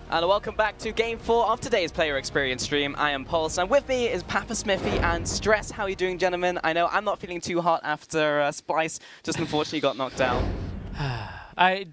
And welcome back to Game 4 of today's Player Experience stream. I am Pulse, and with me is Papa Smithy and Stress. How are you doing, gentlemen? I know I'm not feeling too hot after Splice just unfortunately got knocked out.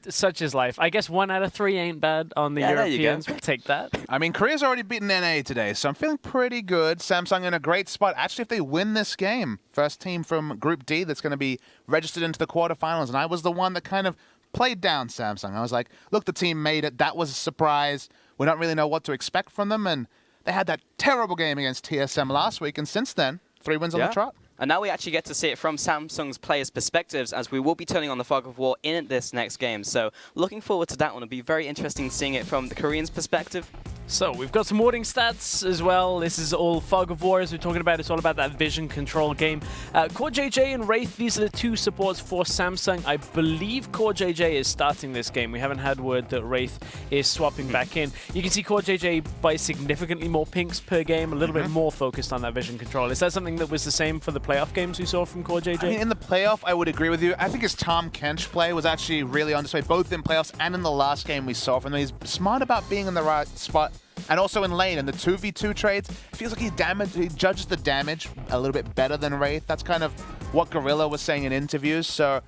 Such is life. I guess 1 out of 3 ain't bad on the Europeans. We'll take that. I mean, Korea's already beaten NA today, so I'm feeling pretty good. Samsung in a great spot. Actually, if they win this game, first team from Group D that's going to be registered into the quarterfinals, and I was the one that kind of played down Samsung. I was like, look, the team made it. That was a surprise. We don't really know what to expect from them, and they had that terrible game against TSM last week, and since then, 3 wins on the trot. And now we actually get to see it from Samsung's players' perspectives, as we will be turning on the Fog of War in this next game. So looking forward to that one. It'll be very interesting seeing it from the Koreans' perspective. So we've got some warding stats as well. This is all Fog of War, as we're talking about. It's all about that vision control game. Core JJ and Wraith, these are the 2 supports for Samsung. I believe Core JJ is starting this game. We haven't had word that Wraith is swapping back in. You can see Core JJ buy significantly more pinks per game, a little bit more focused on that vision control. Is that something that was the same for the playoff games we saw from Core JJ? I mean, in the playoff, I would agree with you. I think his Tom Kench play was actually really on display, both in playoffs and in the last game we saw from him. He's smart about being in the right spot. And also in lane, in the 2v2 trades, it feels like he judges the damage a little bit better than Wraith. That's kind of what Gorilla was saying in interviews. So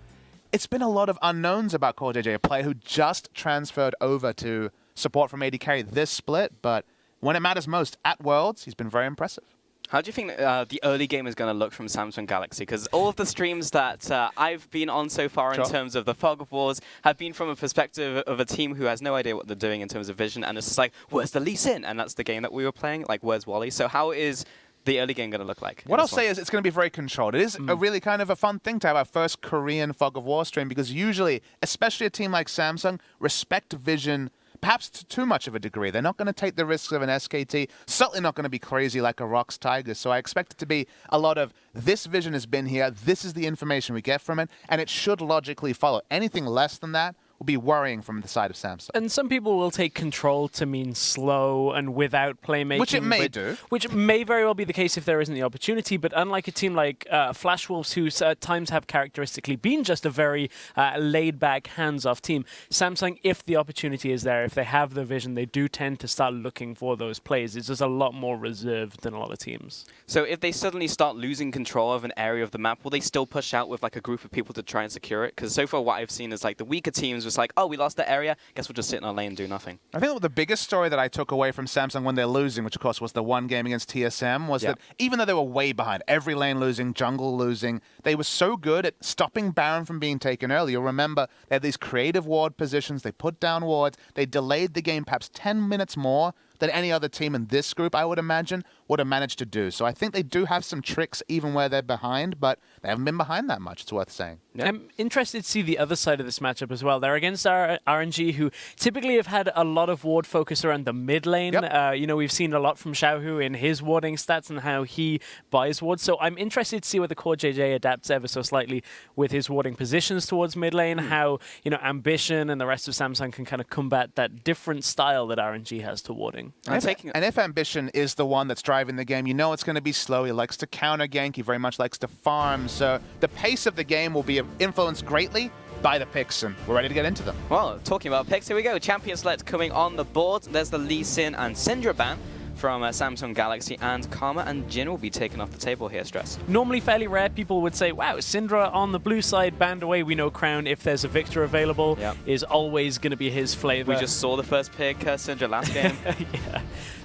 it's been a lot of unknowns about Core JJ, a player who just transferred over to support from AD carry this split. But when it matters most, at Worlds, he's been very impressive. How do you think the early game is going to look from Samsung Galaxy? Because all of the streams that I've been on so far in terms of the Fog of Wars have been from a perspective of a team who has no idea what they're doing in terms of vision. And it's just like, where's the Lee Sin? And that's the game that we were playing. Like, where's Wally? So how is the early game going to look like? What I'll say is it's going to be very controlled. It is a really kind of a fun thing to have our first Korean Fog of War stream, because usually, especially a team like Samsung, respect vision perhaps to too much of a degree. They're not going to take the risks of an SKT, certainly not going to be crazy like a Rox Tigers. So I expect it to be a lot of, this vision has been here, this is the information we get from it, and it should logically follow. Anything less than that will be worrying from the side of Samsung. And some people will take control to mean slow and without playmaking. Which it may do. Which may very well be the case if there isn't the opportunity, but unlike a team like Flash Wolves, who at times have characteristically been just a very laid-back, hands-off team, Samsung, if the opportunity is there, if they have the vision, they do tend to start looking for those plays. It's just a lot more reserved than a lot of teams. So if they suddenly start losing control of an area of the map, will they still push out with like a group of people to try and secure it? Because so far what I've seen is like the weaker teams just like, oh, we lost the area, guess we'll just sit in our lane and do nothing. I think the biggest story that I took away from Samsung when they're losing, which of course was the one game against TSM, was that even though they were way behind, every lane losing, jungle losing, they were so good at stopping Baron from being taken early. You'll remember they had these creative ward positions, they put down wards, they delayed the game perhaps 10 minutes more than any other team in this group, I would imagine, would have managed to do. So I think they do have some tricks even where they're behind, but they haven't been behind that much, it's worth saying. Yeah. I'm interested to see the other side of this matchup as well. They're against our RNG, who typically have had a lot of ward focus around the mid lane. You know, we've seen a lot from Xiaohu in his warding stats and how he buys wards. So I'm interested to see whether Core JJ adapts ever so slightly with his warding positions towards mid lane, how, you know, Ambition and the rest of Samsung can kind of combat that different style that RNG has to warding. And if Ambition is the one that's driving the game, you know it's going to be slow. He likes to counter gank. He very much likes to farm. So the pace of the game will be influenced greatly by the picks, and we're ready to get into them. Well, talking about picks, here we go. Champion select coming on the board. There's the Lee Sin and Syndra ban from Samsung Galaxy, and Karma and Jin will be taken off the table here, Stress. Normally fairly rare, people would say, wow, Syndra on the blue side, banned away. We know Crown, if there's a Victor available, is always going to be his flavor. We just saw the first pick, Syndra, last game.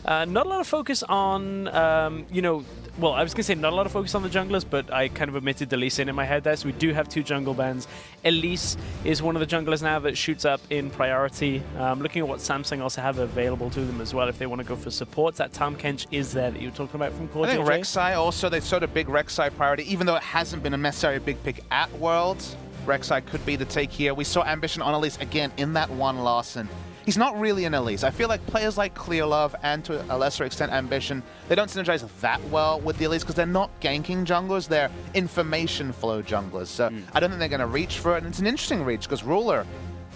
Not a lot of focus on, you know, well, I was going to say not a lot of focus on the junglers, but I kind of omitted the Lee Sin in my head there, so we do have 2 jungle bans. Elise is one of the junglers now that shoots up in priority. Looking at what Samsung also have available to them as well if they want to go for supports. That Tom Kench is there that you were talking about from Core JJ. I think Rek'Sai also, they sort of big Rek'Sai priority, even though it hasn't been a necessarily big pick at Worlds. Rek'Sai could be the take here. We saw Ambition on Elise again in that one loss, and he's not really an Elise. I feel like players like Clearlove and to a lesser extent Ambition, they don't synergize that well with the Elise because they're not ganking junglers, they're information flow junglers. So I don't think they're going to reach for it, and it's an interesting reach because Ruler,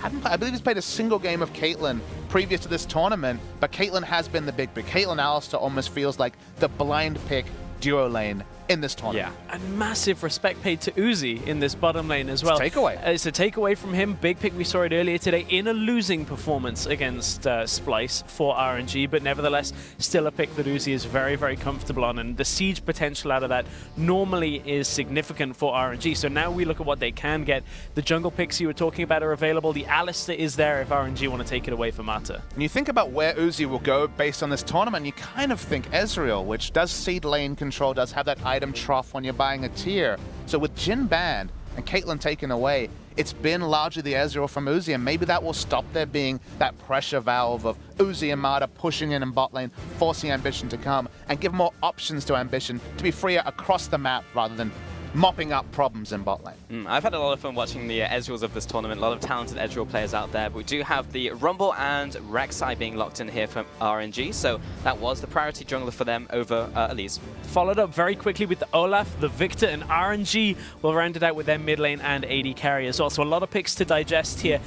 I believe he's played a single game of Caitlyn previous to this tournament, but Caitlyn has been the big pick. Caitlyn Alistar almost feels like the blind pick duo lane in this tournament. Yeah. And massive respect paid to Uzi in this bottom lane as well. Takeaway. It's a takeaway from him. Big pick, we saw it earlier today in a losing performance against Splice for RNG, but nevertheless, still a pick that Uzi is very, very comfortable on, and the siege potential out of that normally is significant for RNG. So now we look at what they can get. The jungle picks you were talking about are available. The Alistair is there if RNG want to take it away for Mata. When you think about where Uzi will go based on this tournament, you kind of think Ezreal, which does seed lane control, does have that item trough when you're buying a tier. So with Jhin banned and Caitlyn taken away, it's been largely the Ezreal from Uzi, and maybe that will stop there being that pressure valve of Uzi and Mata pushing in bot lane, forcing Ambition to come, and give more options to Ambition to be freer across the map rather than mopping up problems in bot lane. I've had a lot of fun watching the Ezreals of this tournament. A lot of talented Ezreal players out there. But we do have the Rumble and Rek'Sai being locked in here from RNG. So that was the priority jungler for them over Elise. Followed up very quickly with the Olaf, the Victor, and RNG will round it out with their mid lane and AD carry as well. So a lot of picks to digest here.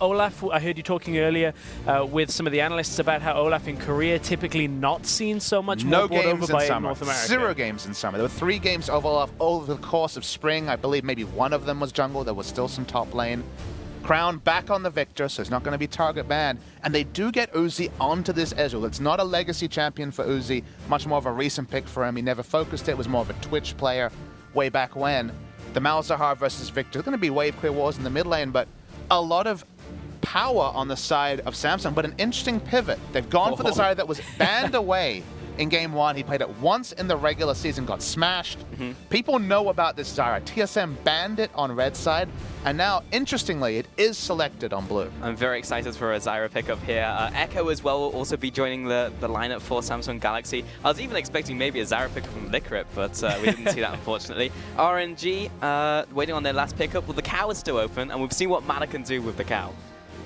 Olaf, I heard you talking earlier with some of the analysts about how Olaf in Korea typically not seen so much more brought over by North America. 0 games in summer. There were 3 games of Olaf over the course of spring. I believe maybe one of them was jungle. There was still some top lane. Crown back on the Victor, so it's not going to be target banned. And they do get Uzi onto this Ezreal. It's not a legacy champion for Uzi, much more of a recent pick for him. He never focused it, was more of a Twitch player way back when. The Malzahar versus Victor, it's going to be wave clear wars in the mid lane, but a lot of power on the side of Samsung, but an interesting pivot. They've gone for the Zarya that was banned away in game 1. He played it once in the regular season, got smashed. People know about this Zarya. TSM banned it on red side, and now, interestingly, it is selected on blue. I'm very excited for a Zyra pickup here. Echo as well will also be joining the lineup for Samsung Galaxy. I was even expecting maybe a Zyra pickup from FLICKR, but we didn't see that, unfortunately. RNG, waiting on their last pickup. Well, the cow is still open, and we've seen what Mana can do with the cow.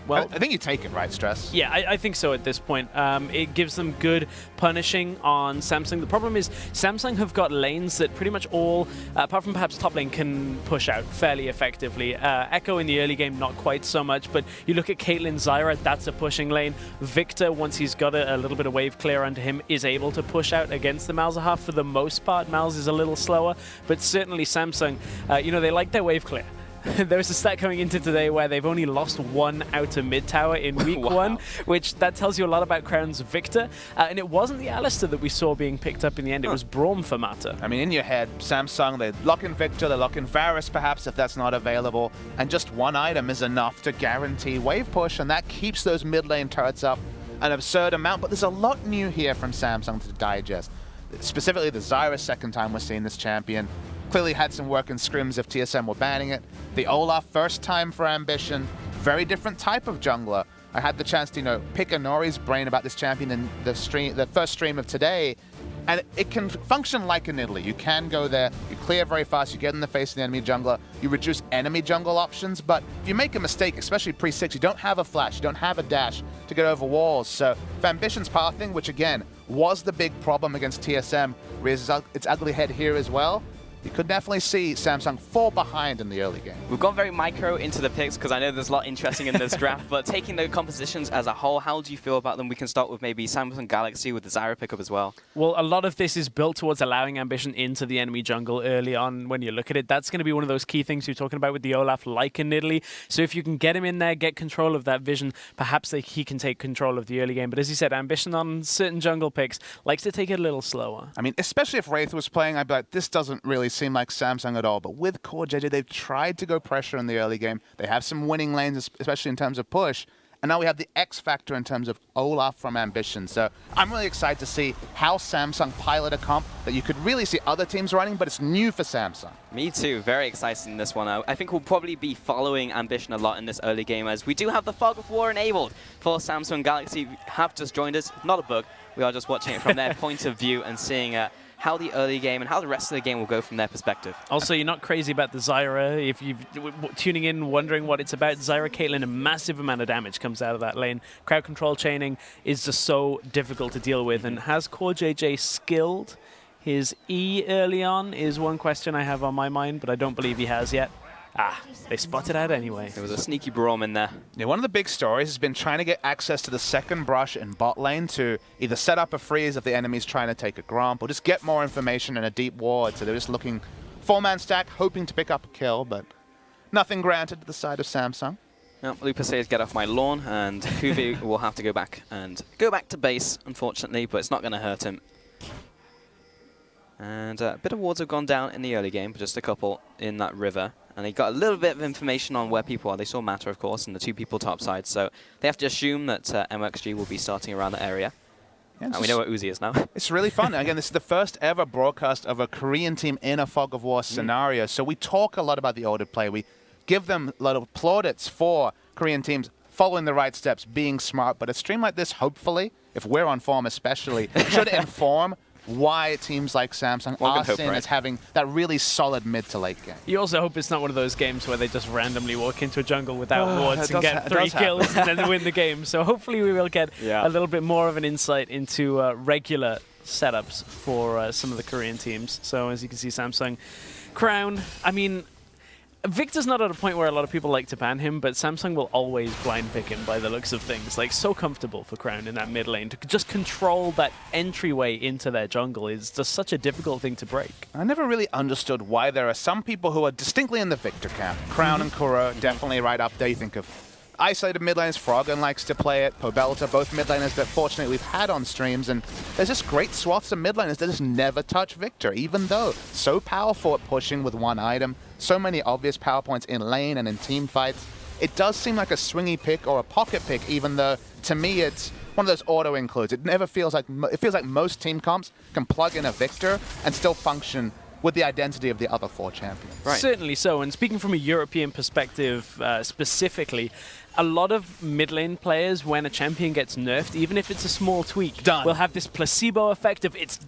Well, I think you take it, right, Stress? Yeah, I think so at this point. It gives them good punishing on Samsung. The problem is Samsung have got lanes that pretty much all, apart from perhaps top lane, can push out fairly effectively. Echo in the early game, not quite so much, but you look at Caitlyn Zyra, that's a pushing lane. Victor, once he's got a little bit of wave clear under him, is able to push out against the Malzahar for the most part. Malz is a little slower, but certainly Samsung, you know, they like their wave clear. There was a stat coming into today where they've only lost 1 outer mid tower in week 1, which that tells you a lot about Crown's Victor. And it wasn't the Alistair that we saw being picked up in the end. It was Braum for Mata. I mean, in your head, Samsung, they lock in Victor, they lock in Varus perhaps if that's not available, and just 1 item is enough to guarantee wave push, and that keeps those mid lane turrets up an absurd amount. But there's a lot new here from Samsung to digest. Specifically, the Zyra, second time we're seeing this champion. Clearly had some work in scrims if TSM were banning it. The Olaf, first time for Ambition. Very different type of jungler. I had the chance to, you know, pick Nori's brain about this champion in the first stream of today. And it can function like a Nidalee. You can go there, you clear very fast, you get in the face of the enemy jungler, you reduce enemy jungle options, but if you make a mistake, especially pre-6, you don't have a flash, you don't have a dash to get over walls. So if Ambition's pathing, which again, was the big problem against TSM, raises its ugly head here as well, you could definitely see Samsung fall behind in the early game. We've gone very micro into the picks because I know there's a lot interesting in this draft, but taking the compositions as a whole, how do you feel about them? We can start with maybe Samsung Galaxy with the Zyra pickup as well. Well, a lot of this is built towards allowing Ambition into the enemy jungle early on. When you look at it, that's going to be one of those key things you're talking about with the Olaf, like a Nidalee. So if you can get him in there, get control of that vision, perhaps he can take control of the early game. But as you said, Ambition on certain jungle picks likes to take it a little slower. I mean, especially if Wraith was playing, I'd be like, this doesn't really seem like Samsung at all. But with Core JJ, they've tried to go pressure in the early game. They have some winning lanes, especially in terms of push. And now we have the X factor in terms of Olaf from Ambition. So I'm really excited to see how Samsung pilot a comp that you could really see other teams running, but it's new for Samsung. Me too. Very excited in this one. I think we'll probably be following Ambition a lot in this early game, as we do have the Fog of War enabled for Samsung Galaxy. If you have just joined us, not a bug. We are just watching it from their point of view and seeing how the early game and how the rest of the game will go from their perspective. Also, you're not crazy about the Zyra. If you're tuning in wondering what it's about, Zyra Caitlyn, a massive amount of damage comes out of that lane. Crowd control chaining is just so difficult to deal with. And has Core JJ skilled his E early on is one question I have on my mind, but I don't believe he has yet. Ah, they spotted out anyway. There was a sneaky Braum in there. Yeah, one of the big stories has been trying to get access to the second brush in bot lane to either set up a freeze if the enemy's trying to take a gromp or just get more information in a deep ward. So they're just looking 4-man stack, hoping to pick up a kill, but nothing granted to the side of Samsung. Well, Lupa says get off my lawn, and Huvi will have to go back to base, unfortunately, but it's not going to hurt him. And a bit of wards have gone down in the early game, but just a couple in that river. And they got a little bit of information on where people are. They saw Matter, of course, and the 2 people topside. So they have to assume that MXG will be starting around that area. Yeah, and we know where Uzi is now. It's really fun. Again, this is the first ever broadcast of a Korean team in a Fog of War scenario. So we talk a lot about the ordered play. We give them a lot of plaudits for Korean teams following the right steps, being smart. But a stream like this, hopefully, if we're on form especially, should inform why teams like Samsung are seen as having that really solid mid to late game. You also hope it's not one of those games where they just randomly walk into a jungle without wards and get 3 kills and then win the game. So hopefully we will get a little bit more of an insight into regular setups for some of the Korean teams. So as you can see, Samsung, Crown, I mean, Victor's not at a point where a lot of people like to ban him, but Samsung will always blind pick him by the looks of things. Like, so comfortable for Crown in that mid lane. To just control that entryway into their jungle is just such a difficult thing to break. I never really understood why there are some people who are distinctly in the Victor camp. Crown and Kuro, definitely right up there. You think of isolated mid laners, Froggen likes to play it, Pobelta, both mid laners that fortunately we've had on streams, and there's just great swaths of mid laners that just never touch Victor, even though so powerful at pushing with one item, so many obvious power points in lane and in team fights. It does seem like a swingy pick or a pocket pick, even though to me it's one of those auto includes. It never feels like, it feels like most team comps can plug in a Victor and still function with the identity of the other 4 champions. Right. Certainly so, and speaking from a European perspective specifically, a lot of mid lane players, when a champion gets nerfed, even if it's a small tweak, will have this placebo effect of it's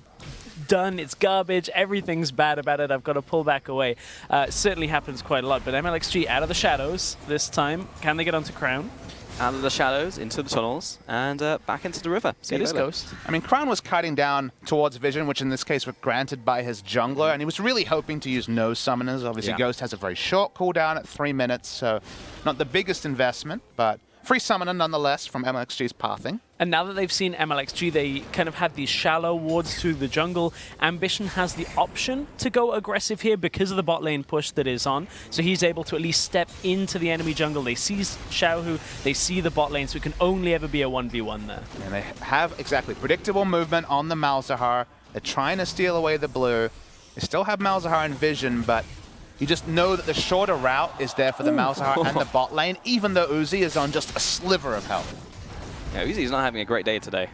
done, it's garbage, everything's bad about it, I've got to pull back away. Certainly happens quite a lot, but MLXG out of the shadows this time. Can they get onto Crown? Out of the shadows, into the tunnels, and back into the river. It is Ghost. I mean, Crown was kiting down towards Vision, which in this case was granted by his jungler, and he was really hoping to use no summoners. Obviously, Ghost has a very short cooldown at 3 minutes, so not the biggest investment, but free summoner nonetheless from MLXG's pathing. And now that they've seen MLXG, they kind of have these shallow wards through the jungle. Ambition has the option to go aggressive here because of the bot lane push that is on. So he's able to at least step into the enemy jungle. They see Xiaohu, they see the bot lane, so it can only ever be a 1v1 there. And they have exactly predictable movement on the Malzahar. They're trying to steal away the blue. They still have Malzahar in vision, but you just know that the shorter route is there for the Malzahar and the bot lane, even though Uzi is on just a sliver of health. Yeah, Uzi's not having a great day today.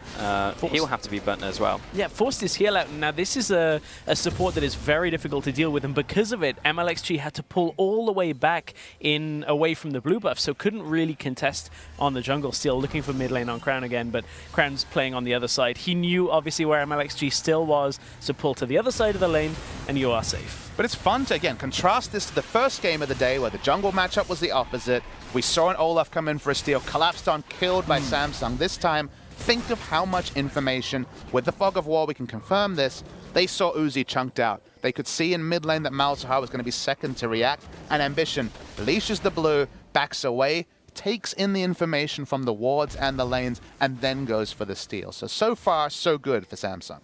He will have to be burnt as well. Yeah, forced his heal out. Now, this is a support that is very difficult to deal with, and because of it, MLXG had to pull all the way back away from the blue buff, so couldn't really contest on the jungle. Still looking for mid lane on Crown again, but Crown's playing on the other side. He knew, obviously, where MLXG still was, so pull to the other side of the lane, and you are safe. But it's fun to, again, contrast this to the first game of the day where the jungle matchup was the opposite. We saw an Olaf come in for a steal, collapsed on, killed by Samsung. This time, think of how much information. With the Fog of War, we can confirm this. They saw Uzi chunked out. They could see in mid lane that Malzahar was going to be second to react, and Ambition leashes the blue, backs away, takes in the information from the wards and the lanes, and then goes for the steal. So far, so good for Samsung.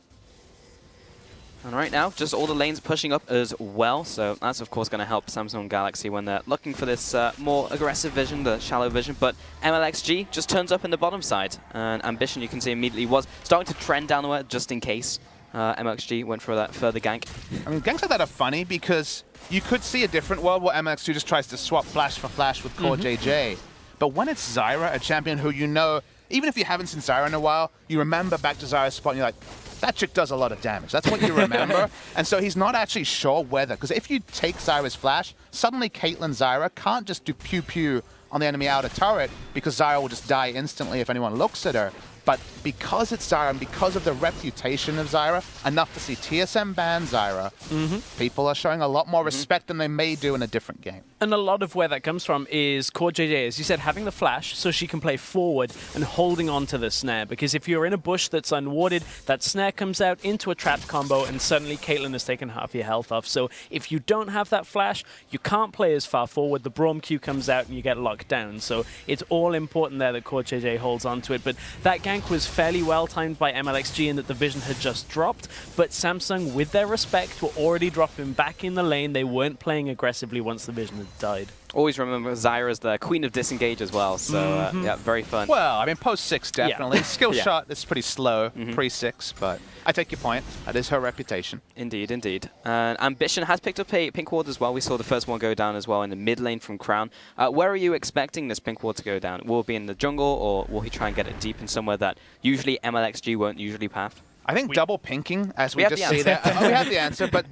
And right now, just all the lanes pushing up as well, so that's of course going to help Samsung Galaxy when they're looking for this more aggressive vision, the shallow vision, but MLXG just turns up in the bottom side, and Ambition, you can see immediately, was starting to trend downward just in case MLXG went for that further gank. I mean, ganks like that are funny because you could see a different world where MLXG just tries to swap flash for flash with Core JJ, but when it's Zyra, a champion who you know, even if you haven't seen Zyra in a while, you remember back to Zyra's spot and you're like, that chick does a lot of damage. That's what you remember. And so he's not actually sure whether, because if you take Zyra's flash, suddenly Caitlyn Zyra can't just do pew-pew on the enemy outer turret because Zyra will just die instantly if anyone looks at her. But because it's Zyra and because of the reputation of Zyra, enough to see TSM ban Zyra, people are showing a lot more respect than they may do in a different game. And a lot of where that comes from is Core JJ, as you said, having the flash so she can play forward and holding on to the snare. Because if you're in a bush that's unwarded, that snare comes out into a trapped combo and suddenly Caitlyn has taken half your health off. So if you don't have that flash, you can't play as far forward. The Braum Q comes out and you get locked down. So it's all important there that Core JJ holds on to it. But that gank was fairly well timed by MLXG in that the vision had just dropped. But Samsung, with their respect, were already dropping back in the lane. They weren't playing aggressively once the vision had died. Always remember Zyra as the queen of disengage as well, so yeah, very fun. Well, I mean, post-6 definitely. Yeah. Skill shot is pretty slow pre-6, but I take your point. That is her reputation. Indeed, indeed. And Ambition has picked up a pink ward as well. We saw the first one go down as well in the mid lane from Crown. Where are you expecting this pink ward to go down? Will it be in the jungle, or will he try and get it deep in somewhere that usually MLXG won't usually path? I think double pinking, as we just see there. We have the answer, but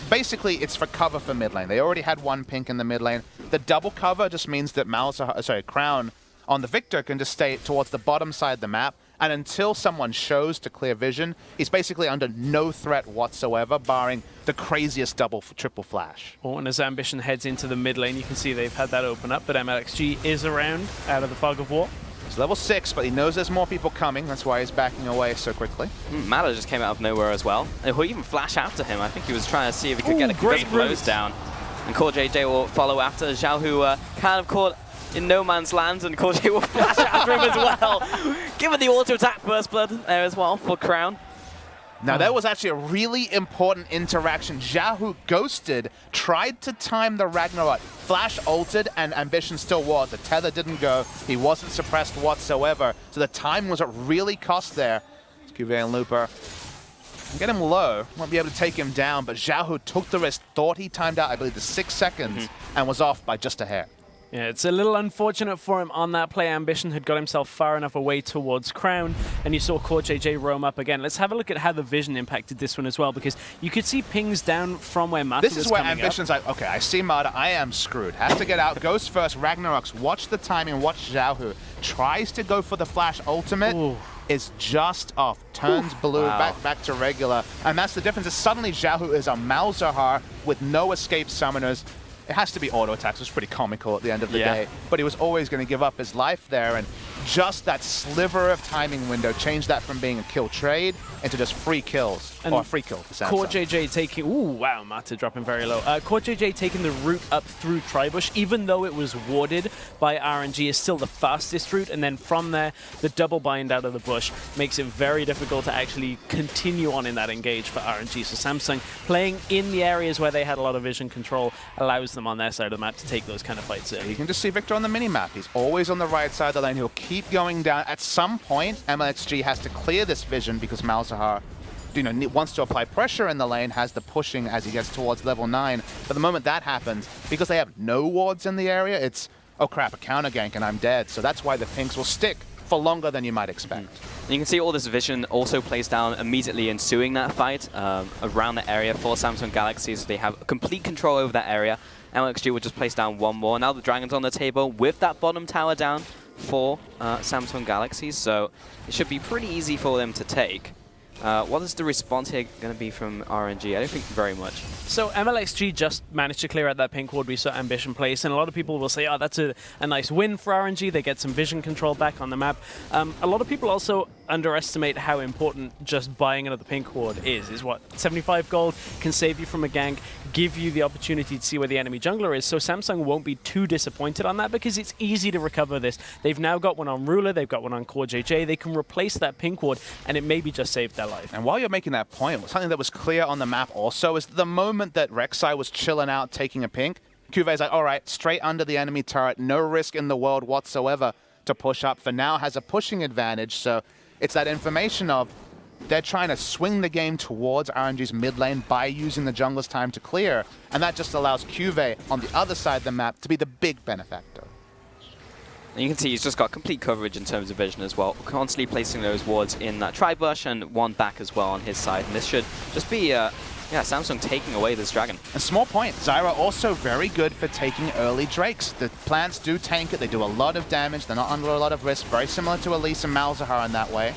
basically it's for cover for mid lane. They already had one pink in the mid lane. The double cover just means that Crown on the Victor can just stay towards the bottom side of the map, and until someone shows to clear vision, he's basically under no threat whatsoever, barring the craziest triple flash. Oh, and as Ambition heads into the mid lane, you can see they've had that open up, but MLXG is around out of the fog of war. He's level 6, but he knows there's more people coming. That's why he's backing away so quickly. Mala just came out of nowhere as well. And he'll even flash after him. I think he was trying to see if he could get a great blows down. And Core JJ will follow after. Zhao, who kind of caught in no man's land, and Core JJ will flash after him as well. Given the auto attack first blood there as well for Crown. Now, that was actually a really important interaction. Zhao ghosted, tried to time the Ragnarok, flash ulted, and Ambition still was. The tether didn't go. He wasn't suppressed whatsoever. So the time was what really cost there. Cuvée and Looper get him low. Won't be able to take him down, but Zhao took the risk, thought he timed out, I believe, the 6 seconds, and was off by just a hair. Yeah, it's a little unfortunate for him on that play. Ambition had got himself far enough away towards Crown, and you saw Core JJ roam up again. Let's have a look at how the vision impacted this one as well, because you could see pings down from where Mata was coming up. This is where Ambition's like, okay, I see Mata, I am screwed. Has to get out, goes first, Ragnarok's, watch the timing, watch Zhao, tries to go for the flash ultimate. Ooh. Is just off, turns blue, back to regular, and that's the difference. Is suddenly Zhao is a Malzahar with no escape summoners. It has to be auto attacks. It was pretty comical at the end of the day, but he was always going to give up his life there, and just that sliver of timing window changed that from being a kill trade into just free kills, or a free kill for Samsung. Core JJ taking, ooh, wow, Mata dropping very low. Core JJ taking the route up through Tribush, even though it was warded by RNG, is still the fastest route, and then from there, the double bind out of the bush makes it very difficult to actually continue on in that engage for RNG. So Samsung playing in the areas where they had a lot of vision control allows them on their side of the map to take those kind of fights in. You can just see Victor on the mini-map. He's always on the right side of the lane. He'll keep going down. At some point, MLXG has to clear this vision because Malzahar, wants to apply pressure in the lane, has the pushing as he gets towards level 9. But the moment that happens, because they have no wards in the area, it's, oh crap, a counter gank and I'm dead. So that's why the pinks will stick for longer than you might expect. You can see all this vision also plays down immediately ensuing that fight around the area for Samsung Galaxy, so they have complete control over that area. MLXG will just place down one more. Now the Dragon's on the table with that bottom tower down for Samsung Galaxy, so it should be pretty easy for them to take. What is the response here going to be from RNG? I don't think very much. So MLXG just managed to clear out that pink ward we saw Ambition place, and a lot of people will say, oh, that's a nice win for RNG. They get some vision control back on the map. A lot of people also underestimate how important just buying another pink ward is what, 75 gold can save you from a gank, give you the opportunity to see where the enemy jungler is, so Samsung won't be too disappointed on that because it's easy to recover this. They've now got one on Ruler, they've got one on Core JJ, they can replace that pink ward, and it maybe just saved their life. And while you're making that point, something that was clear on the map also is the moment that Rek'Sai was chilling out taking a pink, Cuvé's like, all right, straight under the enemy turret, no risk in the world whatsoever to push up. For now, has a pushing advantage, so it's that information of they're trying to swing the game towards RNG's mid lane by using the jungler's time to clear, and that just allows Cuvée on the other side of the map to be the big benefactor. And you can see he's just got complete coverage in terms of vision as well, constantly placing those wards in that tri-bush and one back as well on his side. And this should just be Yeah, Samsung taking away this dragon. A small point, Zyra also very good for taking early Drakes. The plants do tank it, they do a lot of damage, they're not under a lot of risk, very similar to Elise and Malzahar in that way.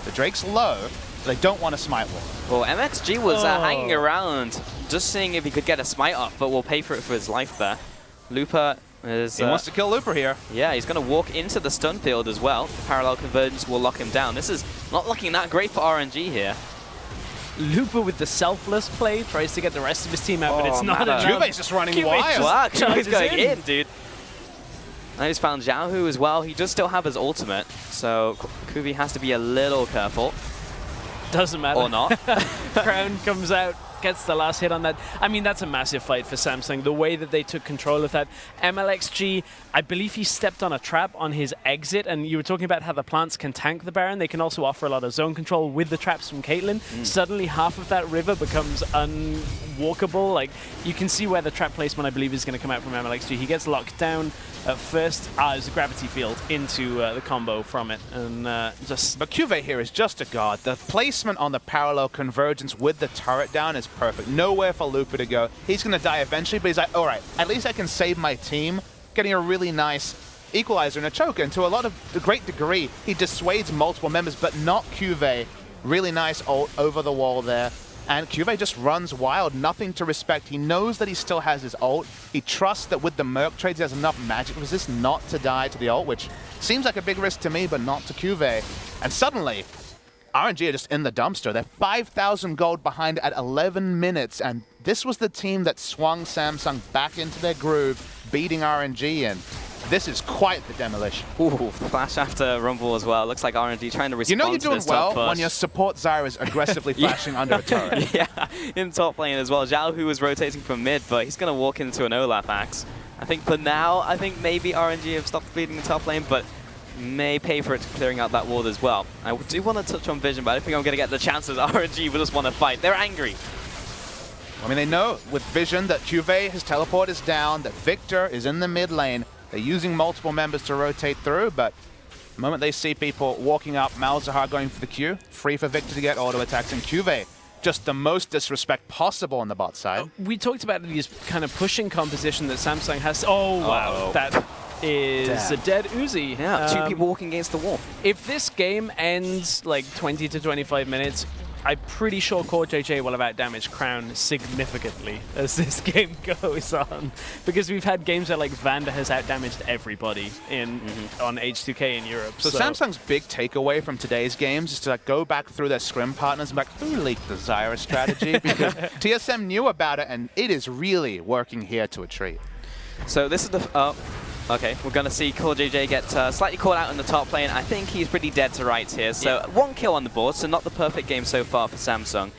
The Drake's low, but they don't want a smite wall. Well, MXG was hanging around, just seeing if he could get a smite off, but will pay for it for his life there. Looper is... He wants to kill Looper here. Yeah, he's going to walk into the stun field as well. Parallel convergence will lock him down. This is not looking that great for RNG here. Looper with the selfless play tries to get the rest of his team out, but it's not enough. Juve's just running wild. Wow, Juve's going in, dude. I just found Xiaohu as well. He does still have his ultimate, so Kuvi has to be a little careful. Doesn't matter. Or not. Crown comes out, gets the last hit on that. I mean, that's a massive fight for Samsung. The way that they took control of that. MLXG, I believe he stepped on a trap on his exit, and you were talking about how the plants can tank the Baron. They can also offer a lot of zone control with the traps from Caitlyn. Suddenly, half of that river becomes unwalkable. Like, you can see where the trap placement, I believe, is going to come out from MLXG. He gets locked down at first. There's a gravity field into the combo from it, and just... But Cuve here is just a god. The placement on the parallel convergence with the turret down is perfect. Nowhere for Looper to go. He's going to die eventually, but he's like, all right, at least I can save my team. Getting a really nice equalizer and a choker, and to a great degree, he dissuades multiple members, but not Cuve. Really nice ult over the wall there. And Cuve just runs wild, nothing to respect. He knows that he still has his ult. He trusts that with the Merc trades, he has enough magic resist not to die to the ult, which seems like a big risk to me, but not to Cuve. And suddenly, RNG are just in the dumpster. They're 5,000 gold behind at 11 minutes, and this was the team that swung Samsung back into their groove, beating RNG in. This is quite the demolition. Ooh, flash after Rumble as well. Looks like RNG trying to respond. You know you're to doing this top well push. when your support Zyra is aggressively flashing under a turret. Yeah, in top lane as well. Zhao, who was rotating from mid, but he's going to walk into an Olaf axe. I think for now, maybe RNG have stopped bleeding the top lane, but may pay for it clearing out that ward as well. I do want to touch on Vision, but I don't think I'm going to get the chances. RNG will just want to fight. They're angry. I mean, they know with Vision that Cuve, his teleport is down, that Victor is in the mid lane. They're using multiple members to rotate through, but the moment they see people walking up, Malzahar going for the Q, free for Victor to get auto attacks, and Cuve, just the most disrespect possible on the bot side. We talked about these kind of pushing composition that Samsung has. Oh, wow. That is a dead Uzi. Yeah, two people walking against the wall. If this game ends like 20 to 25 minutes, I'm pretty sure Core JJ will have outdamaged Crown significantly as this game goes on. Because we've had games where like Vander has outdamaged everybody on H2K in Europe. So Samsung's big takeaway from today's games is to like go back through their scrim partners and be like, who leaked the Zyra strategy? Because TSM knew about it, and it is really working here to a treat. So this is the... Okay, we're going to see Core JJ get slightly caught out in the top lane. I think he's pretty dead to rights here. So one kill on the board, so not the perfect game so far for Samsung.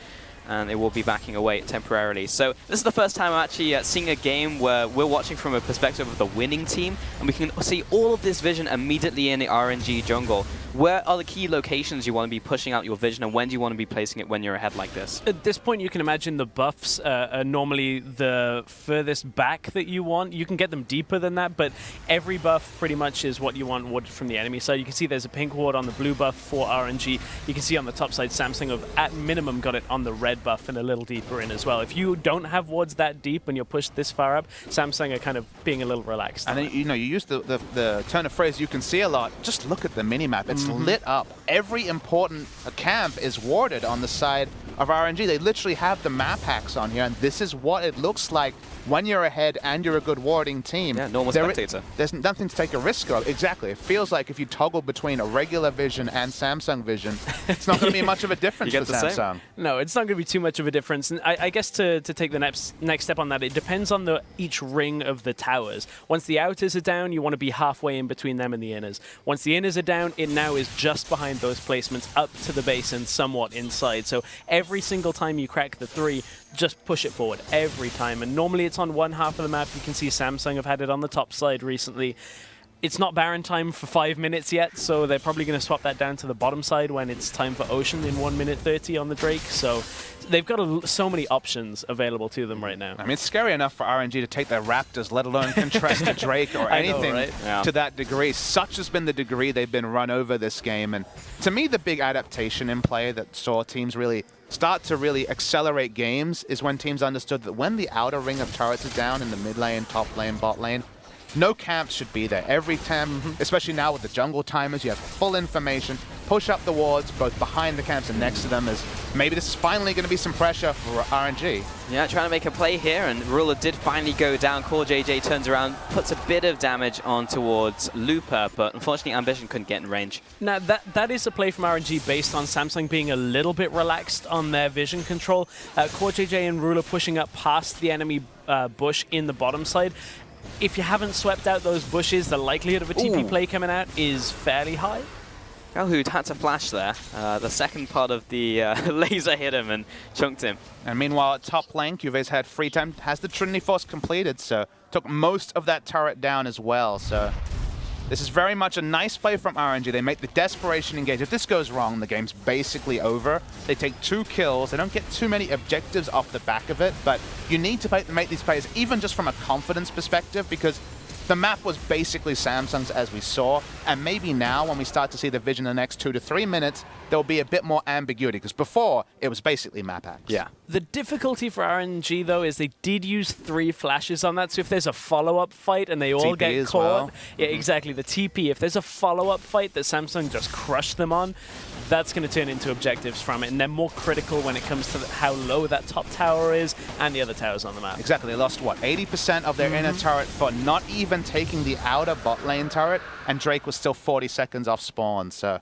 And it will be backing away temporarily. So this is the first time I'm actually seeing a game where we're watching from a perspective of the winning team, and we can see all of this vision immediately in the RNG jungle. Where are the key locations you want to be pushing out your vision, and when do you want to be placing it when you're ahead like this? At this point, you can imagine the buffs are normally the furthest back that you want. You can get them deeper than that, but every buff pretty much is what you want warded from the enemy side. You can see there's a pink ward on the blue buff for RNG. You can see on the top side, Samsung have at minimum got it on the red buff and a little deeper in as well. If you don't have wards that deep when you're pushed this far up, Samsung are kind of being a little relaxed. And then, you know, you use the turn of phrase you can see a lot. Just look at the minimap. It's lit up. Every important camp is warded on the side of RNG. They literally have the map hacks on here, and this is what it looks like when you're ahead and you're a good warding team. Yeah, normal spectator. There's nothing to take a risk of. Exactly. It feels like if you toggle between a regular vision and Samsung vision, it's not going to be much of a difference for Samsung. No, it's not going to be too much of a difference. And I guess to take the next step on that, it depends on each ring of the towers. Once the outers are down, you want to be halfway in between them and the inners. Once the inners are down, it now is just behind those placements up to the base and somewhat inside. So every single time you crack the 3, just push it forward every time. And normally it's on one half of the map. You can see Samsung have had it on the top side recently. It's not Baron time for 5 minutes yet, so they're probably going to swap that down to the bottom side when it's time for Ocean in 1 minute 30 on the Drake. So they've got so many options available to them right now. I mean, it's scary enough for RNG to take their Raptors, let alone contest a Drake or anything to that degree. Such has been the degree they've been run over this game. And to me, the big adaptation in play that saw teams really start to really accelerate games is when teams understood that when the outer ring of turrets is down in the mid lane, top lane, bot lane, no camps should be there. Every time, especially now with the jungle timers, you have full information. Push up the wards, both behind the camps and next to them, as maybe this is finally going to be some pressure for RNG. Yeah, trying to make a play here, and Ruler did finally go down. CoreJJ turns around, puts a bit of damage on towards Looper, but unfortunately Ambition couldn't get in range. Now, that is a play from RNG based on Samsung being a little bit relaxed on their vision control. CoreJJ and Ruler pushing up past the enemy bush in the bottom side. If you haven't swept out those bushes, the likelihood of a TP play coming out is fairly high. Galhood had to flash there. The second part of the laser hit him and chunked him. And meanwhile, at top lane, Juve's had free time, has the Trinity Force completed, so took most of that turret down as well. So this is very much a nice play from RNG. They make the desperation engage. If this goes wrong, the game's basically over. They take 2 kills. They don't get too many objectives off the back of it, but you need to make these plays, even just from a confidence perspective, because the map was basically Samsung's, as we saw, and maybe now when we start to see the vision in the next 2 to 3 minutes, there'll be a bit more ambiguity, because before, it was basically map hacks. Yeah. The difficulty for RNG, though, is they did use 3 flashes on that, so if there's a follow-up fight and they all TP get as caught... well. Yeah, exactly, the TP. If there's a follow-up fight that Samsung just crushed them on, that's going to turn into objectives from it, and they're more critical when it comes to how low that top tower is and the other towers on the map. Exactly. They lost, what, 80% of their inner turret for not even taking the outer bot lane turret, and Drake was still 40 seconds off spawn. So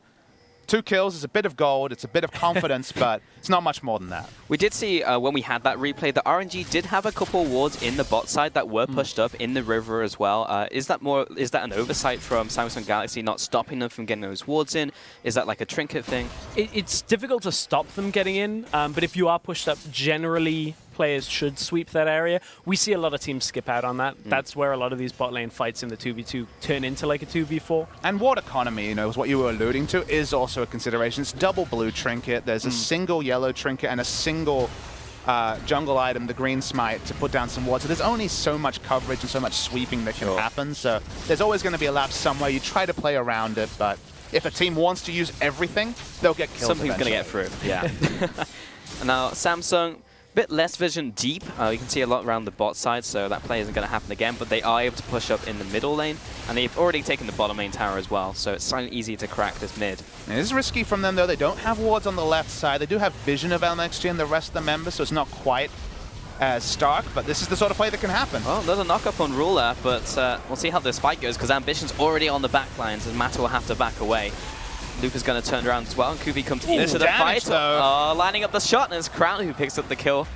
2 kills is a bit of gold, it's a bit of confidence, but it's not much more than that. We did see when we had that replay, the RNG did have a couple wards in the bot side that were pushed up in the river as well. Is that an oversight from Samsung Galaxy not stopping them from getting those wards in? Is that like a trinket thing? It's difficult to stop them getting in, but if you are pushed up, generally players should sweep that area. We see a lot of teams skip out on that. That's where a lot of these bot lane fights in the 2v2 turn into like a 2v4. And ward economy, you know, is what you were alluding to, is also a consideration. It's double blue trinket. There's a single yellow trinket and a single jungle item, the green smite, to put down some wards. So there's only so much coverage and so much sweeping that can happen. So there's always going to be a lapse somewhere. You try to play around it, but if a team wants to use everything, they'll get killed. Something's going to get through, yeah. And now Samsung, bit less vision deep. You can see a lot around the bot side, so that play isn't going to happen again, but they are able to push up in the middle lane, and they've already taken the bottom lane tower as well, so it's slightly easy to crack this mid. It is risky from them, though. They don't have wards on the left side. They do have vision of LMXG and the rest of the members, so it's not quite as stark, but this is the sort of play that can happen. Well, there's a knock-up on Ruler, but we'll see how this fight goes, because Ambition's already on the back lines, and Matter will have to back away. Luca's going to turn around as well, and Kubi comes into the fight. Lining up the shot, and it's Crown who picks up the kill.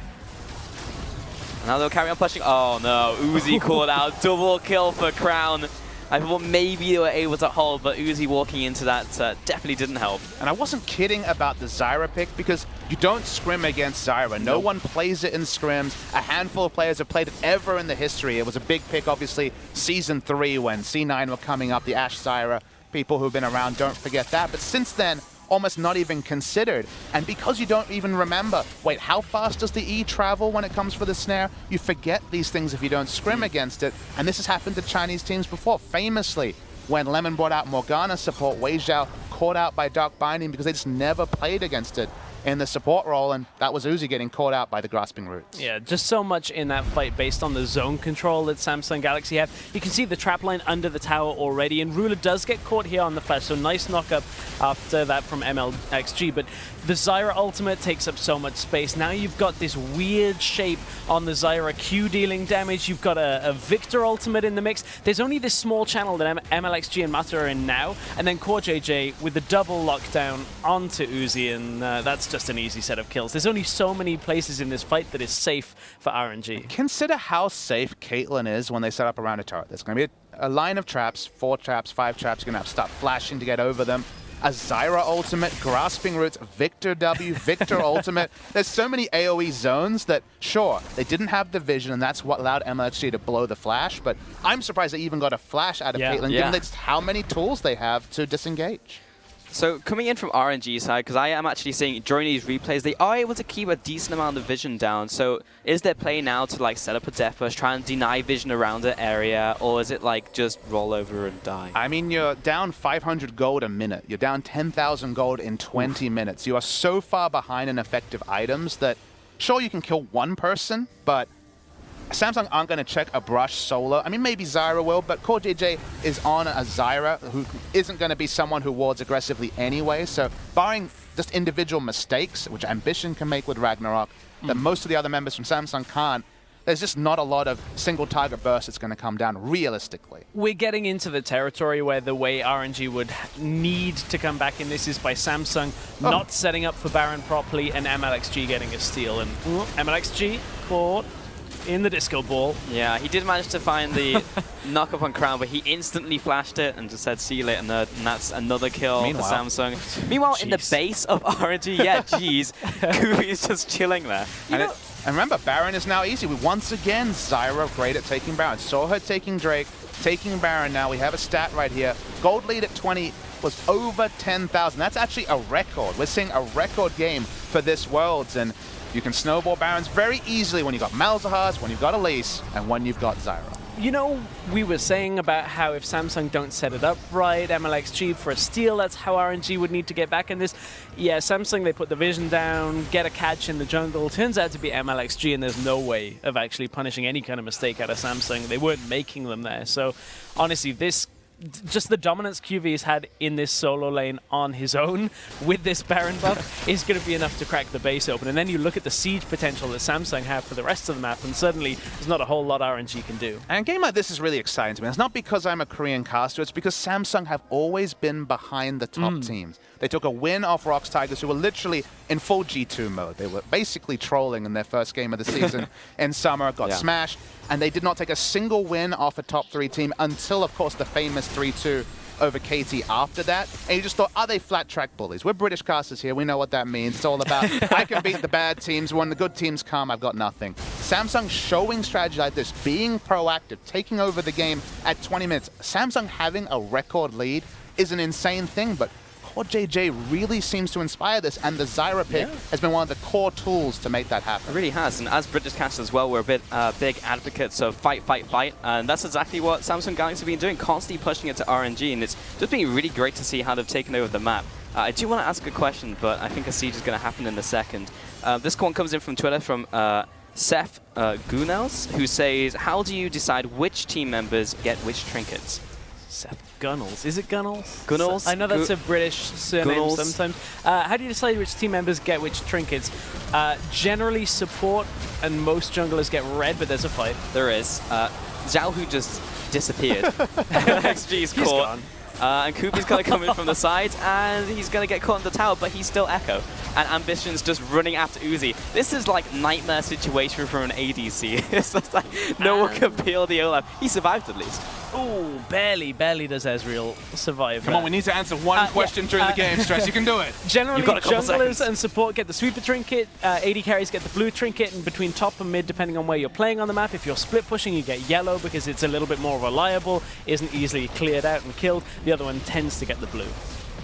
Now they'll carry on pushing. Oh no, Uzi caught out. Double kill for Crown. I thought maybe they were able to hold, but Uzi walking into that definitely didn't help. And I wasn't kidding about the Zyra pick, because you don't scrim against Zyra. No one plays it in scrims. A handful of players have played it ever in the history. It was a big pick, obviously, Season 3 when C9 were coming up, the Ashe Zyra. People who've been around don't forget that. But since then, almost not even considered. And because you don't even remember, wait, how fast does the E travel when it comes for the snare? You forget these things if you don't scrim against it. And this has happened to Chinese teams before. Famously, when Lemon brought out Morgana support, Wei Zhao caught out by Dark Binding because they just never played against it in the support role, and that was Uzi getting caught out by the Grasping Roots. Yeah, just so much in that fight based on the zone control that Samsung Galaxy have. You can see the trap line under the tower already, and Ruler does get caught here on the flash, so nice knock-up after that from MLXG, but the Zyra ultimate takes up so much space. Now you've got this weird shape on the Zyra Q dealing damage. You've got a Victor ultimate in the mix. There's only this small channel that MLXG and Mata are in now, and then CoreJJ with the double lockdown onto Uzi, and that's just an easy set of kills. There's only so many places in this fight that is safe for RNG. Consider how safe Caitlyn is when they set up around a turret. There's going to be a line of traps, 4 traps, 5 traps. You're going to have to start flashing to get over them. a Zyra ultimate, grasping roots, Victor W, Victor ultimate. There's so many AoE zones that, sure, they didn't have the vision, and that's what allowed MLXG to blow the flash, but I'm surprised they even got a flash out of Caitlyn, given that's how many tools they have to disengage. So coming in from RNG side, because I am actually seeing during these replays, they are able to keep a decent amount of vision down. So is their play now to like set up a death push, try and deny vision around the area, or is it like just roll over and die? I mean, you're down 500 gold a minute. You're down 10,000 gold in 20 minutes. You are so far behind in effective items that, sure, you can kill one person, but Samsung aren't going to check a brush solo. I mean, maybe Zyra will, but CoreJJ is on a Zyra who isn't going to be someone who wards aggressively anyway. So barring just individual mistakes, which Ambition can make with Ragnarok, that most of the other members from Samsung can't, there's just not a lot of single target burst that's going to come down realistically. We're getting into the territory where the way RNG would need to come back in this is by Samsung not setting up for Baron properly and MLXG getting a steal. And MLXG caught in the disco ball. Yeah, he did manage to find the knock up on Crown, but he instantly flashed it and just said, see you later, nerd. And that's another kill for Samsung. Meanwhile, in the base of RNG, Kubi is just chilling there. And remember, Baron is now easy. We once again, Zyra great at taking Baron. Saw her taking Drake, taking Baron now. We have a stat right here. Gold lead at 20 was over 10,000. That's actually a record. We're seeing a record game for this Worlds, and you can snowball Barons very easily when you've got Malzahars, when you've got Elise, and when you've got Zyra. You know, we were saying about how if Samsung don't set it up right, MLXG for a steal, that's how RNG would need to get back in this. Yeah, Samsung, they put the vision down, get a catch in the jungle. Turns out to be MLXG, and there's no way of actually punishing any kind of mistake out of Samsung. They weren't making them there. So, honestly, just the dominance QV has had in this solo lane on his own with this Baron buff is going to be enough to crack the base open. And then you look at the siege potential that Samsung have for the rest of the map, and suddenly there's not a whole lot RNG can do. And a game like this is really exciting to me. It's not because I'm a Korean caster, it's because Samsung have always been behind the top teams. They took a win off Rox Tigers, who were literally in full G2 mode. They were basically trolling in their first game of the season in summer, got smashed, and they did not take a single win off a top 3 team until, of course, the famous 3-2 over KT after that. And you just thought, are they flat track bullies? We're British casters here. We know what that means. It's all about, I can beat the bad teams. When the good teams come, I've got nothing. Samsung showing strategy like this, being proactive, taking over the game at 20 minutes. Samsung having a record lead is an insane thing, but CoreJJ really seems to inspire this, and the Zyra pick has been one of the core tools to make that happen. It really has, and as British casters as well, we're a bit big advocates of fight, fight, fight, and that's exactly what Samsung Galaxy have been doing, constantly pushing it to RNG, and it's just been really great to see how they've taken over the map. I do want to ask a question, but I think a siege is going to happen in a second. This one comes in from Twitter from Seth Gunels, who says, how do you decide which team members get which trinkets? Seth Gunnels. Is it Gunnels? Gunnels? I know that's a British surname Gunnels. sometimes. How do you decide which team members get which trinkets? Generally support and most junglers get red, but there's a fight. There is. Zhao Hu just disappeared. XG's caught. And Kubi's going to come in from the side, and he's going to get caught in the tower, but he's still Echo. And Ambition's just running after Uzi. This is like nightmare situation for an ADC. It's just like no one can peel the Olaf. He survived at least. Ooh, barely does Ezreal survive. Come on, we need to answer one question during the game, Stress. You can do it. Generally, You've got a couple junglers seconds. and support get the sweeper trinket, AD carries get the blue trinket, and between top and mid, depending on where you're playing on the map, if you're split pushing, you get yellow because it's a little bit more reliable, isn't easily cleared out and killed. The other one tends to get the blue.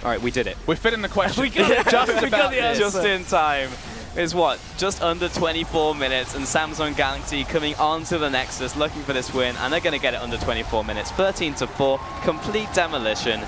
All right, we did it. We fit in the question. We got it. Just We got about the answer. Just in time. Is what? Just under 24 minutes, and Samsung Galaxy coming onto the Nexus looking for this win, and they're going to get it under 24 minutes. 13-4, complete demolition.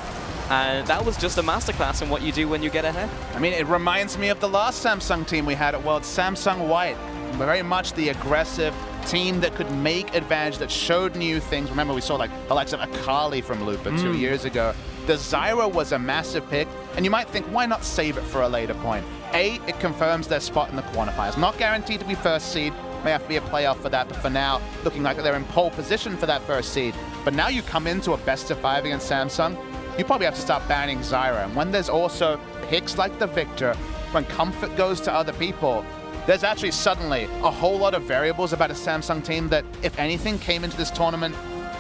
And that was just a masterclass in what you do when you get ahead. I mean, it reminds me of the last Samsung team we had at Worlds, Samsung White. Very much the aggressive team that could make advantage, that showed new things. Remember, we saw like the likes of Akali from Lupa 2 years ago. The Zyra was a massive pick, and you might think, why not save it for a later point? A, it confirms their spot in the qualifiers. Not guaranteed to be first seed, may have to be a playoff for that, but for now, looking like they're in pole position for that first seed. But now you come into a best of 5 against Samsung, you probably have to start banning Zyra. And when there's also picks like the Victor, when comfort goes to other people, there's actually suddenly a whole lot of variables about a Samsung team that, if anything, came into this tournament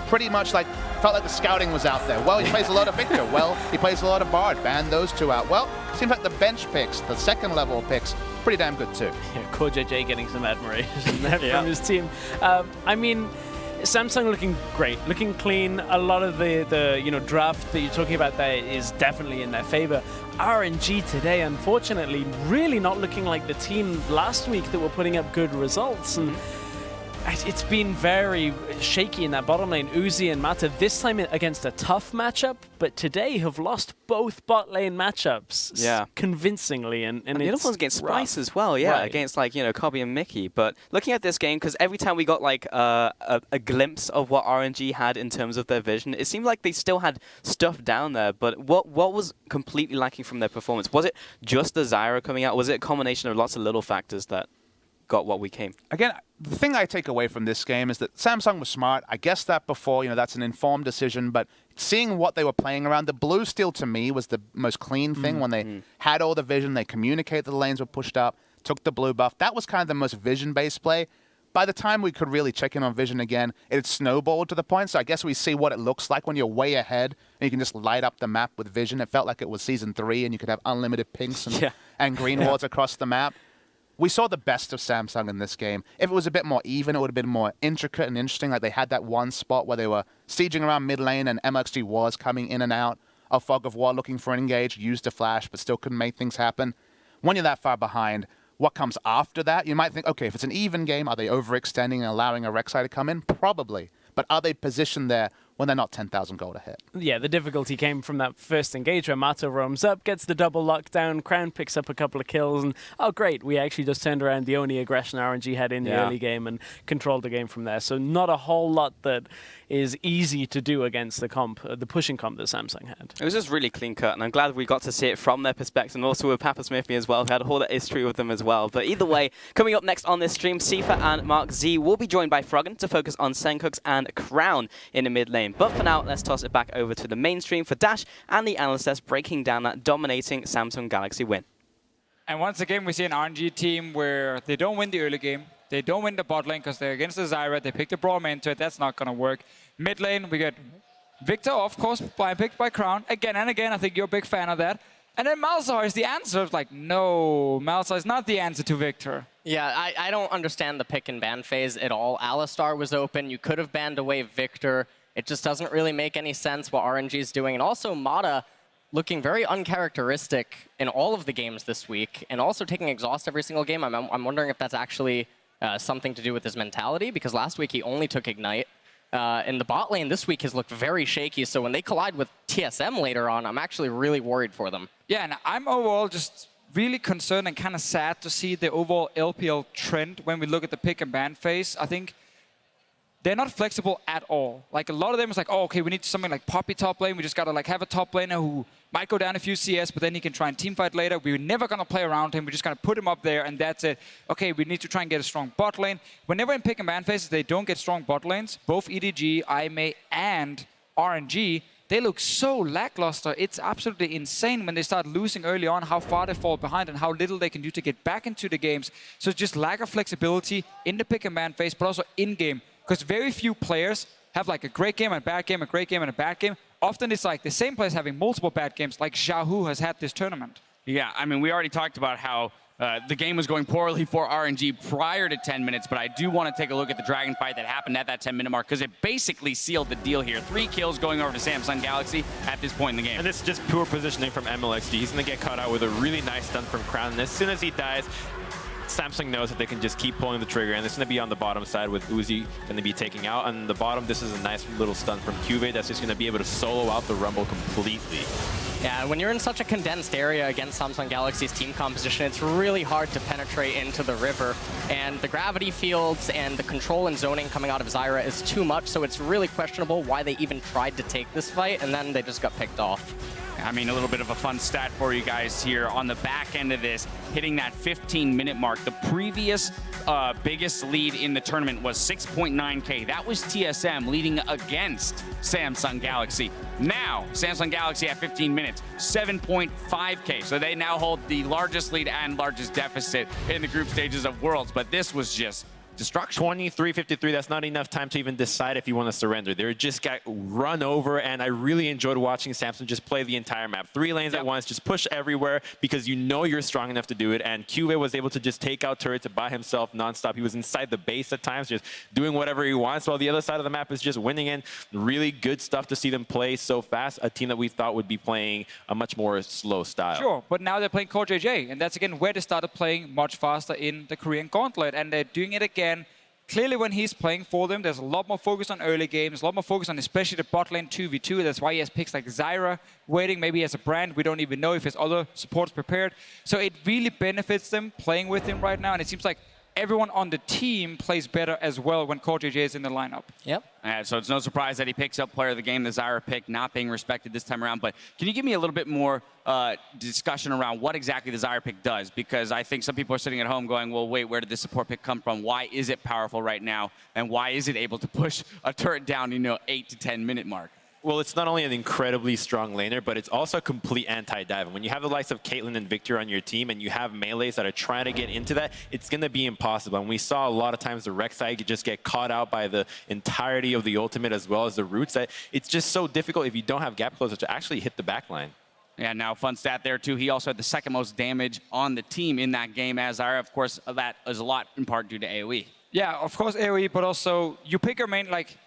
pretty much like, felt like the scouting was out there. Well, he plays a lot of Victor. Well, he plays a lot of Bard. Ban those two out. Well, seems like the bench picks, the second level picks, pretty damn good too. Yeah, CoreJJ getting some admiration there from his team. I mean, Samsung looking great, looking clean. A lot of the draft that you're talking about there is definitely in their favor. RNG today, unfortunately, really not looking like the team last week that were putting up good results. And it's been very shaky in that bottom lane. Uzi and Mata this time against a tough matchup, but today have lost both bot lane matchups convincingly. And the other one's against Spice as well, against like, Kobe and Mickey. But looking at this game, because every time we got like a glimpse of what RNG had in terms of their vision, it seemed like they still had stuff down there. But what was completely lacking from their performance? Was it just the Zyra coming out? Was it a combination of lots of little factors that got what we came? Again, the thing I take away from this game is that Samsung was smart. I guessed that before, that's an informed decision, but seeing what they were playing around, the blue steal to me was the most clean thing when they had all the vision, they communicated the lanes were pushed up, took the blue buff. That was kind of the most vision-based play. By the time we could really check in on vision again, it had snowballed to the point, so I guess we see what it looks like when you're way ahead and you can just light up the map with vision. It felt like it was Season 3 and you could have unlimited pinks and green wards across the map. We saw the best of Samsung in this game. If it was a bit more even, it would have been more intricate and interesting. Like they had that one spot where they were sieging around mid lane and MLXG was coming in and out of Fog of War looking for an engage, used a flash, but still couldn't make things happen. When you're that far behind, what comes after that? You might think, okay, if it's an even game, are they overextending and allowing a Rek'Sai to come in? Probably. But are they positioned there when they're not 10,000 gold ahead? Yeah, the difficulty came from that first engage where Mata roams up, gets the double lockdown, Crown picks up a couple of kills, and oh great, we actually just turned around the only aggression RNG had in the early game and controlled the game from there. So not a whole lot that is easy to do against the comp, the pushing comp that Samsung had. It was just really clean cut, and I'm glad we got to see it from their perspective, and also with Papa Smithy as well, who had a whole history with them as well. But either way, coming up next on this stream, Sifa and Mark Z will be joined by Froggen to focus on Senkux and Crown in the mid lane. But for now, let's toss it back over to the mainstream for Dash and the analyst desk breaking down that dominating Samsung Galaxy win. And once again, we see an RNG team where they don't win the early game. They don't win the bot lane because they're against the Zyra. They pick the Braum into it. That's not going to work. Mid lane, we get Victor, of course, picked by Crown. Again and again, I think you're a big fan of that. And then Malzahar is the answer. It's like, no, Malzahar is not the answer to Victor. Yeah, I don't understand the pick and ban phase at all. Alistar was open. You could have banned away Victor. It just doesn't really make any sense what RNG is doing. And also Mata looking very uncharacteristic in all of the games this week, and also taking exhaust every single game. I'm wondering if that's actually something to do with his mentality, because last week he only took Ignite. In the bot lane this week has looked very shaky, so when they collide with TSM later on, I'm actually really worried for them. Yeah, and I'm overall just really concerned and kind of sad to see the overall LPL trend when we look at the pick and ban phase. I think they're not flexible at all. Like a lot of them is like, oh, okay, we need something like Poppy top lane. We just gotta like have a top laner who might go down a few CS, but then he can try and teamfight later. We're never gonna play around him. We're just gonna put him up there, and that's it. Okay, we need to try and get a strong bot lane. Whenever in pick and ban phases they don't get strong bot lanes, both EDG, IMA, and RNG, they look so lackluster. It's absolutely insane when they start losing early on, how far they fall behind and how little they can do to get back into the games. So it's just lack of flexibility in the pick and ban phase, but also in-game. Because very few players have like a great game and a bad game, a great game and a bad game. Often it's like the same players having multiple bad games, like Xiaohu has had this tournament. Yeah, I mean, we already talked about how the game was going poorly for RNG prior to 10 minutes, but I do want to take a look at the Dragon fight that happened at that 10-minute mark, because it basically sealed the deal here. 3 kills going over to Samsung Galaxy at this point in the game. And this is just pure positioning from MLXG. He's going to get caught out with a really nice stun from Crown, and as soon as he dies, Samsung knows that they can just keep pulling the trigger, and it's going to be on the bottom side with Uzi going to be taking out. On the bottom, this is a nice little stun from Cuvee that's just going to be able to solo out the Rumble completely. Yeah, when you're in such a condensed area against Samsung Galaxy's team composition, it's really hard to penetrate into the river. And the gravity fields and the control and zoning coming out of Zyra is too much, so it's really questionable why they even tried to take this fight, and then they just got picked off. I mean, a little bit of a fun stat for you guys here on the back end of this, hitting that 15-minute mark. The previous biggest lead in the tournament was 6.9K. That was TSM leading against Samsung Galaxy. Now, Samsung Galaxy at 15 minutes, 7.5K. So they now hold the largest lead and largest deficit in the group stages of Worlds. But this was just destruction. 23-53, that's not enough time to even decide if you want to surrender. They just got run over, and I really enjoyed watching Samsung just play the entire map. 3 lanes at once, just push everywhere because you know you're strong enough to do it, and Cuvée was able to just take out turrets by himself nonstop. He was inside the base at times, just doing whatever he wants, while the other side of the map is just winning in. Really good stuff to see them play so fast, a team that we thought would be playing a much more slow style. Sure, but now they're playing Core JJ, and that's again where they started playing much faster in the Korean Gauntlet, and they're doing it again. Clearly, when he's playing for them, there's a lot more focus on early games, a lot more focus on especially the bot lane 2v2. That's why he has picks like Zyra waiting, maybe as a brand. We don't even know if his other supports prepared. So it really benefits them playing with him right now, and it seems like everyone on the team plays better as well when Core JJ is in the lineup. Yep. So it's no surprise that he picks up player of the game, the Zyra pick, not being respected this time around. But can you give me a little bit more discussion around what exactly the Zyra pick does? Because I think some people are sitting at home going, well, wait, where did this support pick come from? Why is it powerful right now? And why is it able to push a turret down, 8 to 10 minute mark? Well, it's not only an incredibly strong laner, but it's also a complete anti-dive. And when you have the likes of Caitlyn and Victor on your team and you have melees that are trying to get into that, it's going to be impossible. And we saw a lot of times the Rek'Sai just get caught out by the entirety of the ultimate as well as the roots. That it's just so difficult if you don't have gap closer to actually hit the backline. Yeah, now fun stat there too. He also had the second most damage on the team in that game as Zyra. Of course, that is a lot in part due to AoE. Yeah, of course AoE, but also you pick her main, like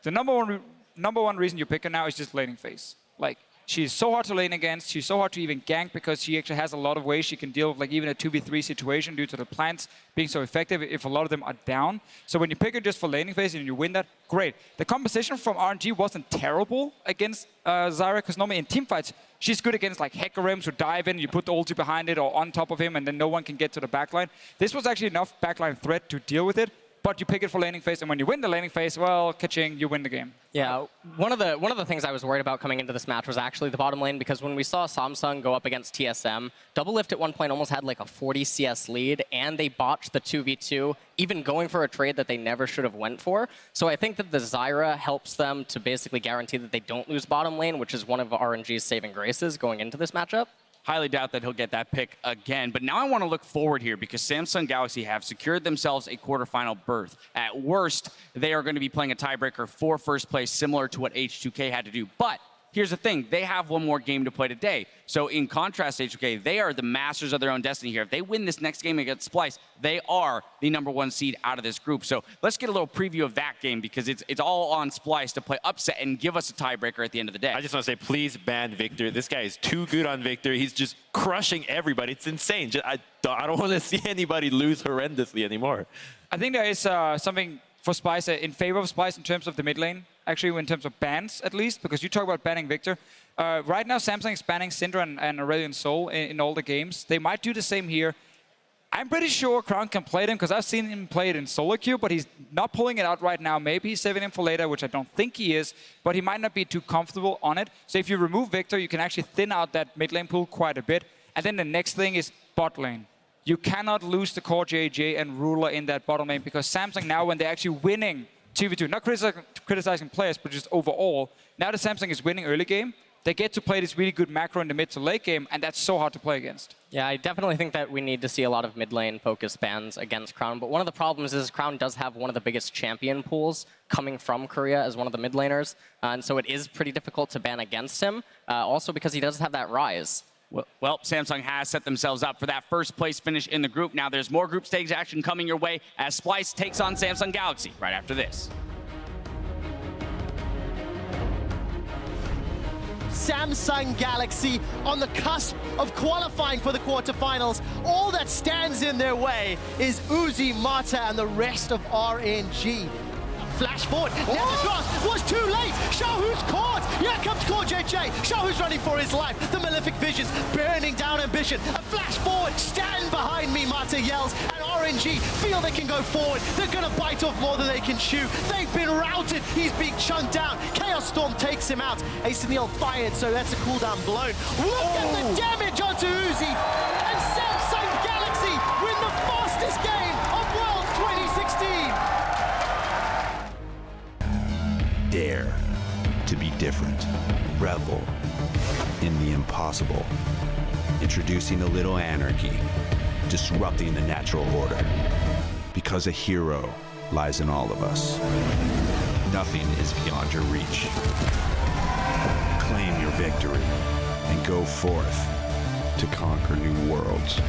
the number one reason you pick her now is just laning phase. Like, she's so hard to lane against, she's so hard to even gank because she actually has a lot of ways she can deal with like even a 2v3 situation due to the plants being so effective if a lot of them are down. So when you pick her just for laning phase and you win that, great. The composition from RNG wasn't terrible against Zyra, because normally in teamfights, she's good against like Hekarims who dive in, you put the ulti behind it or on top of him and then no one can get to the backline. This was actually enough backline threat to deal with it. But you pick it for laning phase, and when you win the laning phase, well, ka-ching, you win the game. Yeah, one of the things I was worried about coming into this match was actually the bottom lane, because when we saw Samsung go up against TSM, Doublelift at one point almost had like a 40 CS lead, and they botched the 2v2, even going for a trade that they never should have went for. So I think that the Zyra helps them to basically guarantee that they don't lose bottom lane, which is one of RNG's saving graces going into this matchup. Highly doubt that he'll get that pick again. But now I want to look forward here because Samsung Galaxy have secured themselves a quarterfinal berth. At worst, they are going to be playing a tiebreaker for first place, similar to what H2K had to do. But here's the thing. They have one more game to play today. So in contrast to H2K, they are the masters of their own destiny here. If they win this next game against Splice, they are the #1 seed out of this group. So let's get a little preview of that game because it's all on Splice to play upset and give us a tiebreaker at the end of the day. I just want to say, please ban Victor. This guy is too good on Victor. He's just crushing everybody. It's insane. I don't want to see anybody lose horrendously anymore. I think there is something for Spice in favor of Spice in terms of the mid lane, actually in terms of bans at least, because you talk about banning Victor. Right now, Samsung is banning Syndra and Aurelion Sol in all the games. They might do the same here. I'm pretty sure Crown can play them because I've seen him play it in solo queue, but he's not pulling it out right now. Maybe he's saving him for later, which I don't think he is, but he might not be too comfortable on it. So if you remove Victor, you can actually thin out that mid lane pool quite a bit. And then the next thing is bot lane. You cannot lose the core JJ and Ruler in that bottom lane because Samsung now, when they're actually winning 2v2, not criticizing players, but just overall, now that Samsung is winning early game, they get to play this really good macro in the mid to late game, and that's so hard to play against. Yeah, I definitely think that we need to see a lot of mid lane focused bans against Crown, but one of the problems is Crown does have one of the biggest champion pools coming from Korea as one of the mid laners, and so it is pretty difficult to ban against him, also because he does have that rise. Well, Samsung has set themselves up for that first place finish in the group. Now there's more group stage action coming your way as Splice takes on Samsung Galaxy right after this. Samsung Galaxy on the cusp of qualifying for the quarterfinals. All that stands in their way is Uzi, Mata, and the rest of RNG. Flash forward, never cross, was too late. Xiaohu's caught. Here comes Core JJ. Xiaohu's running for his life. The Malefic Visions burning down ambition. A flash forward, stand behind me, Mata yells. And RNG feel they can go forward. They're gonna bite off more than they can chew. They've been routed. He's being chunked down. Chaos Storm takes him out. Ace Neil fired, so that's a cooldown blown. Look at the damage onto Uzi. And Samsung Galaxy win the fastest game of Worlds 2016. Dare to be different. Revel in the impossible. Introducing a little anarchy. Disrupting the natural order. because a hero lies in all of us. Nothing is beyond your reach. Claim your victory and go forth to conquer new worlds.